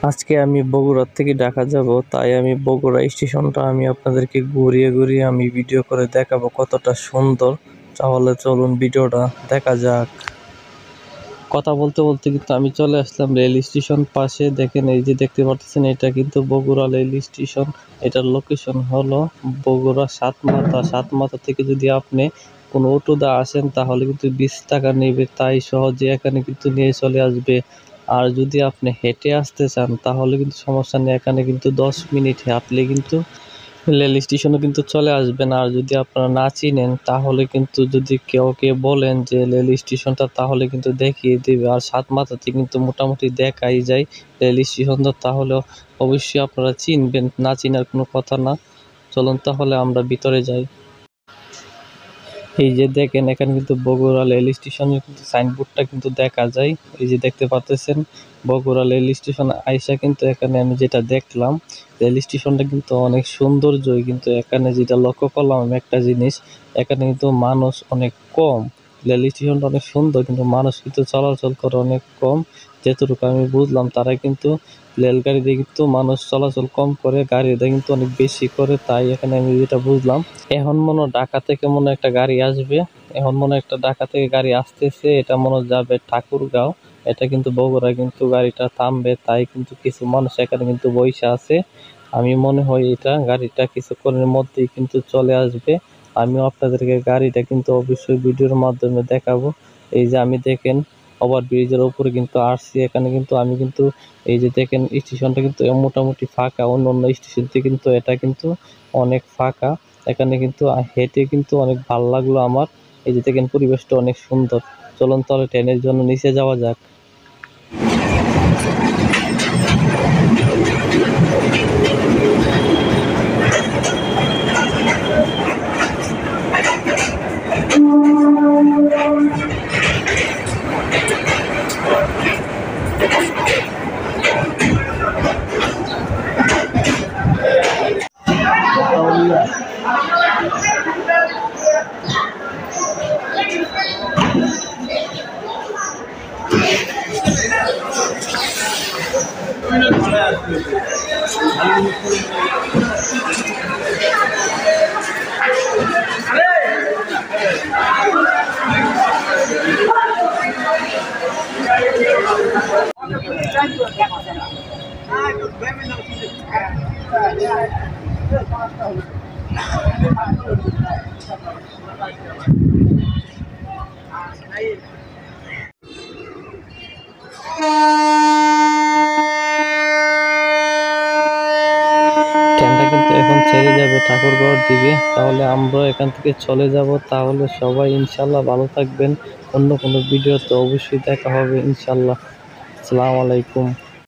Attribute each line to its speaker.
Speaker 1: আজকে আমি বগুড়া থেকে ঢাকা যাব, তাই আমি বগুড়া স্টেশনটা আমি আপনাদেরকে ঘুরিয়ে ঘুরিয়ে আমি ভিডিও করে দেখাবো কতটা সুন্দর। তাহলে চলুন ভিডিওটা দেখা যাক। কথা বলতে বলতে কিন্তু আমি চলে আসলাম রেল স্টেশন পাশে। দেখেন এই যে দেখতে পাচ্ছেন, এটা কিন্তু বগুড়া রেল স্টেশন। এটার লোকেশন হলো বগুড়া সাতমাথা। সাতমাথা থেকে যদি আপনি কোনো অটোতে আসেন তাহলে কিন্তু 20 টাকা নেবে, তাই সহজে এখানে কিন্তু নিয়ে চলে আসবে। আর যদি আপনি হেঁটে আসতে চান তাহলে কিন্তু সমস্যা নেই, এখানে কিন্তু 10 মিনিট হাঁটলে কিন্তু রেল স্টেশনে কিন্তু চলে আসবেন। আর যদি আপনারা না চিনেন তাহলে কিন্তু যদি কেউ বলেন যে রেল স্টেশনটা, তাহলে কিন্তু দেখিয়ে দেবে। আর সাতমাথাতে কিন্তু মোটামুটি দেখাই যায় রেল স্টেশনটা, তাহলে অবশ্যই আপনারা চিনবেন, না চিনার কোনো কথা না। চলুন তাহলে আমরা ভিতরে যাই। এই যে দেখেন, এখানে কিন্তু বগুড়া রেল স্টেশনের কিন্তু সাইনবোর্ডটা কিন্তু দেখা যায়। এই যে দেখতে পাচ্ছেন বগুড়া রেল স্টেশন আইসা কিন্তু এখানে আমি যেটা দেখলাম, রেল স্টেশনটা কিন্তু অনেক সৌন্দর্যই, কিন্তু এখানে যেটা লক্ষ্য করলাম আমি একটা জিনিস, এখানে কিন্তু মানুষ অনেক কম। রেল স্টেশনটা অনেক সুন্দর কিন্তু মানুষ কিন্তু চলাচল করে অনেক কম। যেটুকু আমি বুঝলাম, তারা কিন্তু রেলগাড়িতে কিন্তু মানুষ চলাচল কম করে, গাড়িতে কিন্তু অনেক বেশি করে, তাই এখানে আমি যেটা বুঝলাম। এখন মনে হয় ঢাকা থেকে মনে হয় একটা গাড়ি আসবে। এখন মনে হয় একটা ঢাকা থেকে গাড়ি আসতেছে, এটা মনে হয় যাবে ঠাকুরগাঁও। এটা কিন্তু বগুড়া কিন্তু গাড়িটা থামবে, তাই কিন্তু কিছু মানুষ এখানে কিন্তু বসে আছে। আমি মনে হয় এটা গাড়িটা কিছুক্ষণের মধ্যেই কিন্তু চলে আসবে। আমিও আপনাদেরকে গাড়িটা কিন্তু অবশ্যই ভিডিওর মাধ্যমে দেখাবো। এই যে আমি দেখেন ওভার ব্রিজের উপরে কিন্তু আসছি, এখানে কিন্তু আমি কিন্তু এই যে দেখেন স্টেশনটা কিন্তু মোটামুটি ফাঁকা, অন্য অন্য স্টেশন থেকে কিন্তু এটা কিন্তু অনেক ফাঁকা। এখানে কিন্তু হেঁটে কিন্তু অনেক ভালো লাগলো আমার। এই যে দেখেন পরিবেশটা অনেক সুন্দর। চলুন তাহলে ট্রেনের জন্য নিচে যাওয়া যাক। ট্রেনটা কিন্তু এখন ছেড়ে যাবে ঠাকুরগাঁওর দিকে, তাহলে আমরা এখান থেকে চলে যাব। তাহলে সবাই ইনশাল্লাহ ভালো থাকবেন। অন্য কোনো ভিডিওতে অবশ্যই দেখা হবে ইনশাল্লাহ। আসসালামু আলাইকুম।